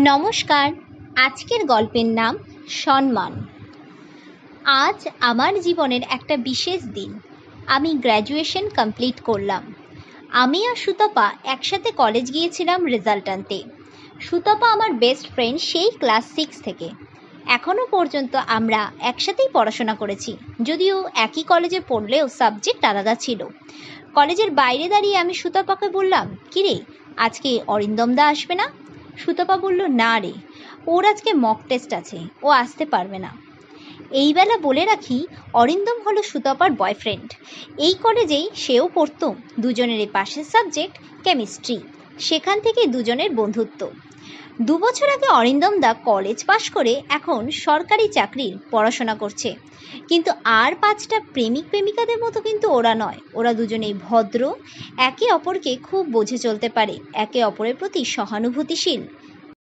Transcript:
নমস্কার। আজকের গল্পের নাম সম্মান। আজ আমার জীবনের একটা বিশেষ দিন। আমি গ্র্যাজুয়েশন কমপ্লিট করলাম। আমি আর সুতপা একসাথে কলেজ গিয়েছিলাম রেজাল্ট আনতে। সুতপা আমার বেস্ট ফ্রেন্ড সেই ক্লাস 6 থেকে। এখনও পর্যন্ত আমরা একসাথেই পড়াশোনা করেছি, যদিও একই কলেজে পড়লেও সাবজেক্ট আলাদা ছিল। কলেজের বাইরে দাঁড়িয়ে আমি সুতপাকে বললাম, কিরে, আজকে অরিন্দম দা আসবে না? সুতপা বলল, না রে, ওর আজকে মক টেস্ট আছে, ও আসতে পারবে না। এই বেলা বলে রাখি, অরিন্দম হলো সুতপার বয়ফ্রেন্ড। এই কলেজেই সেও পড়তো। দুজনেরই পাশের সাবজেক্ট কেমিস্ট্রি। সেখান থেকে দুজনের বন্ধুত্ব। 2 বছর আগে অরিন্দম দা কলেজ পাশ করে এখন সরকারি চাকরির পড়াশোনা করছে। কিন্তু আর 5টা প্রেমিক প্রেমিকাদের মতো কিন্তু ওরা নয়। ওরা দুজনেই ভদ্র, একে অপরকে খুব বুঝে চলতে পারে, একে অপরের প্রতি সহানুভূতিশীল।